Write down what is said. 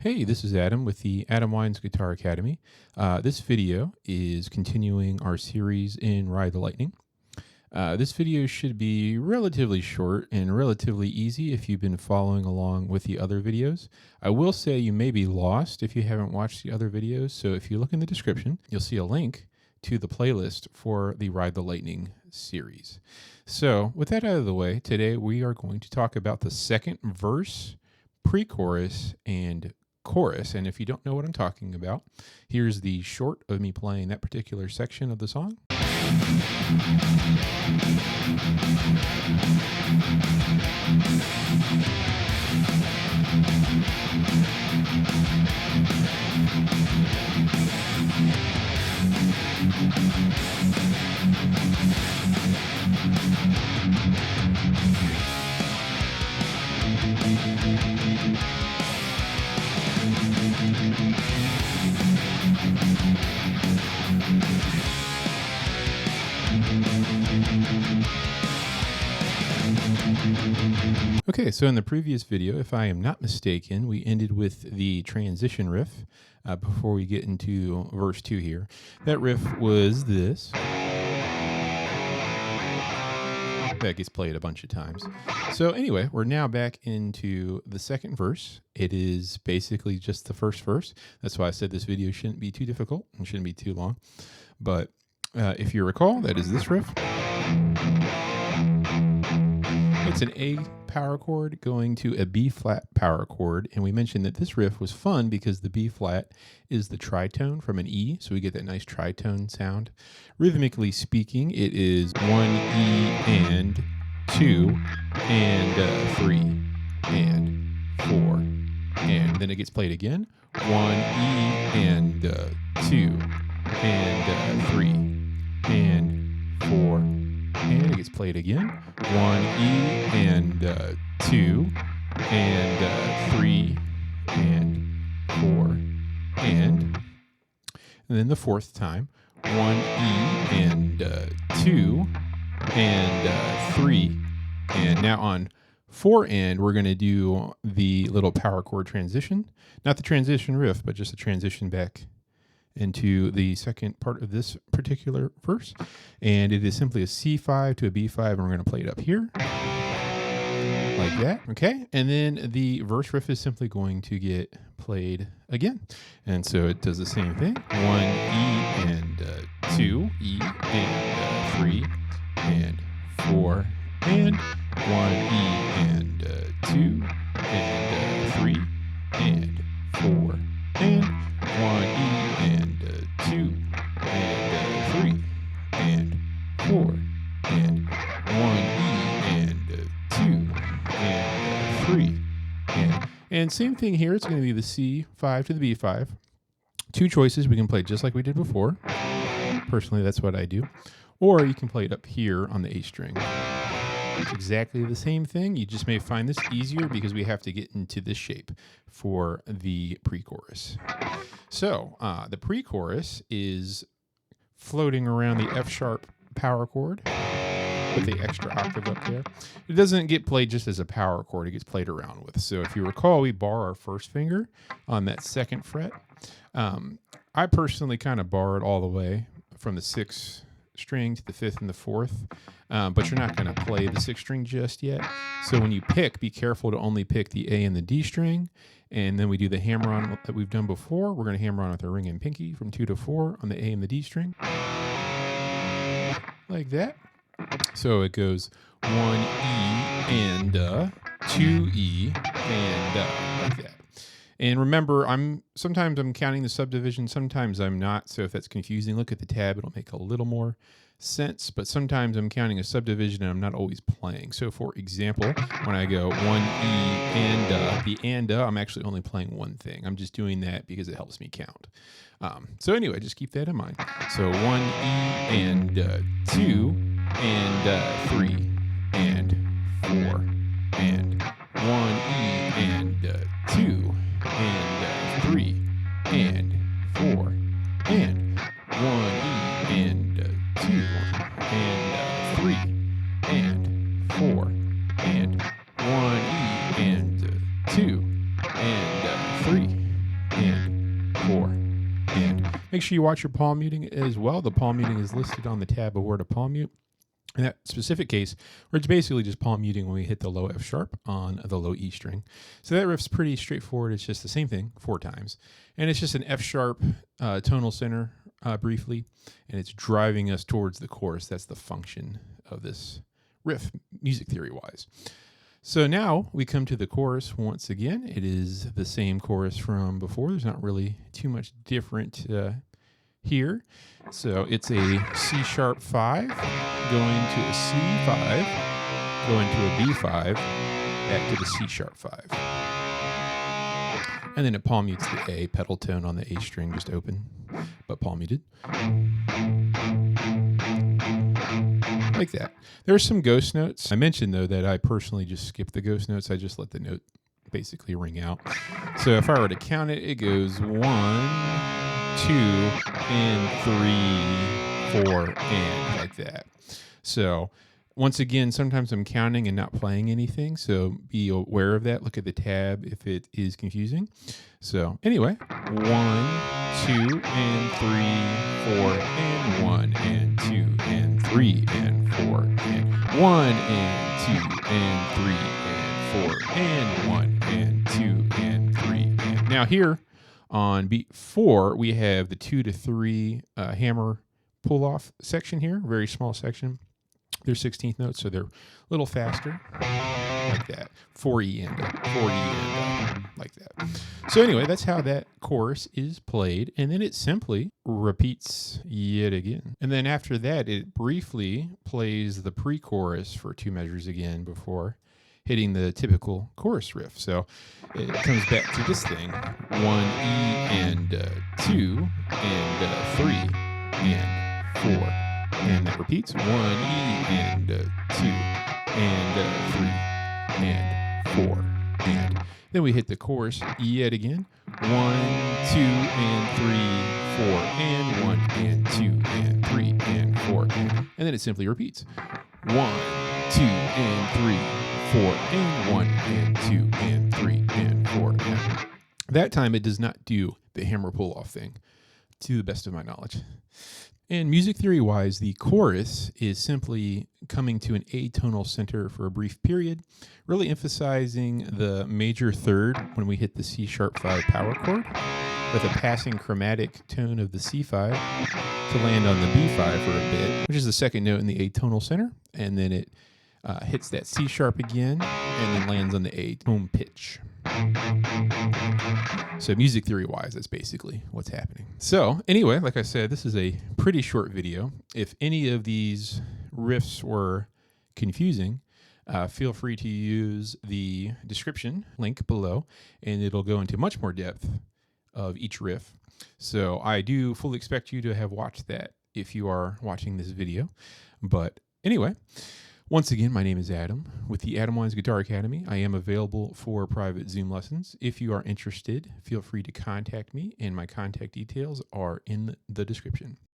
Hey, this is Adam with the Adam Wines Guitar Academy. This video is continuing our series in Ride the Lightning. This video should be relatively short and relatively easy if you've been following along with the other videos. I will say you may be lost if you haven't watched the other videos, so if you look in the description, you'll see a link to the playlist for the Ride the Lightning series. So with that out of the way, today we are going to talk about the second verse, pre-chorus, and chorus. And if you don't know what I'm talking about, here's the short of me playing that particular section of the song. Okay, so in the previous video, if I am not mistaken, we ended with the transition riff before we get into verse 2 here. That riff was this. That gets played a bunch of times. So anyway, we're now back into the second verse. It is basically just the first verse. That's why I said this video shouldn't be too difficult and shouldn't be too long. But if you recall, that is this riff. It's an A power chord going to a B flat power chord, and we mentioned that this riff was fun because the B flat is the tritone from an E, so we get that nice tritone sound. Rhythmically speaking, it is 1 E and 2 and 3 and 4, and then it gets played again. 1 E and 2 and 3 and 4. And it gets played again. 1 E and 2 and 3 and 4 and then the fourth time 1 E and 2 and 3, and now on 4 and we're going to do the little power chord transition, not the transition riff, but just the transition back into the second part of this particular verse, and it is simply a C5 to a B5, and we're going to play it up here like that. Okay, and then the verse riff is simply going to get played again, and so it does the same thing. 1 E and 2 E and 3 and 4 and 1 E and 2 and 3 and 4 and 1 E and 2 and 3 and 4 and 1 E and 2 and 3 and same thing here. It's going to be the C5 to the B5. Two choices. We can play it just like we did before. Personally, that's what I do. Or you can play it up here on the A string. It's exactly the same thing. You just may find this easier because we have to get into this shape for the pre-chorus. So the pre-chorus is floating around the F sharp power chord with the extra octave up there. It doesn't get played just as a power chord. It gets played around with. So if you recall, we bar our first finger on that second fret. I personally kind of bar it all the way from the 6th string to the 5th and the 4th, but you're not going to play the 6th string just yet. So when you pick, be careful to only pick the A and the D string, and then we do the hammer on that we've done before. We're going to hammer on with our ring and pinky from 2 to 4 on the A and the D string, like that. So it goes 1 E and 2 E and like that. And remember, sometimes I'm counting the subdivision, sometimes I'm not. So if that's confusing, look at the tab. It'll make a little more sense. But sometimes I'm counting a subdivision and I'm not always playing. So for example, when I go 1 E and the and I'm actually only playing one thing. I'm just doing that because it helps me count. So anyway, just keep that in mind. So 1 E and 2 and 3 and 4 and 1 E and 2 and 3 and 4 and 1 E and 2 and 3 and 4 and 1 E and 2 and 3 Make sure you watch your palm muting as well. The palm muting is listed on the tab of where to palm mute. In that specific case, where it's basically just palm muting when we hit the low F sharp on the low E string. So that riff's pretty straightforward. It's just the same thing 4 times. And it's just an F sharp tonal center briefly, and it's driving us towards the chorus. That's the function of this riff, music theory-wise. So now we come to the chorus once again. It is the same chorus from before. There's not really too much different here. So it's a C sharp 5, going to a C5, going to a B5, back to the C sharp 5. And then it palm mutes the A pedal tone on the A string, just open, but palm muted. Like that. There's some ghost notes. I mentioned, though, that I personally just skip the ghost notes. I just let the note basically ring out. So if I were to count it, it goes 1, 2, and 3, 4, and like that. So once again, sometimes I'm counting and not playing anything, so be aware of that. Look at the tab if it is confusing. So anyway, 1, 2, and 3, 4, and 1, and 2, and 3, and 4, and 1, and 2, and 3, and 4, and 1, and 2, and 3. And now here on beat 4, we have the 2 to 3 hammer pull-off section here, very small section. They're 16th notes, so they're a little faster, like that. 4E and 4E and like that. So anyway, that's how that chorus is played, and then it simply repeats yet again. And then after that, it briefly plays the pre-chorus for 2 measures again before hitting the typical chorus riff. So it comes back to this thing, 1E and 2 and 3 and 4. And that repeats 1E and 2 and 3 and 4. And then we hit the chorus yet again. 1, 2, and 3, 4, and 1, and 2, and 3, and 4. And then it simply repeats 1, 2, and 3, 4, and 1, and 2, and 3, and 4. And that time it does not do the hammer pull-off thing, to the best of my knowledge. And music theory-wise, the chorus is simply coming to an atonal center for a brief period, really emphasizing the major third when we hit the C sharp 5 power chord, with a passing chromatic tone of the C5 to land on the B5 for a bit, which is the second note in the atonal center, and then it hits that C sharp again, and then lands on the A tone pitch. So music theory-wise, that's basically what's happening. So anyway, like I said, this is a pretty short video. If any of these riffs were confusing, feel free to use the description link below, and it'll go into much more depth of each riff. So I do fully expect you to have watched that if you are watching this video. But anyway, once again, my name is Adam with the Adam Wines Guitar Academy. I am available for private Zoom lessons. If you are interested, feel free to contact me, and my contact details are in the description.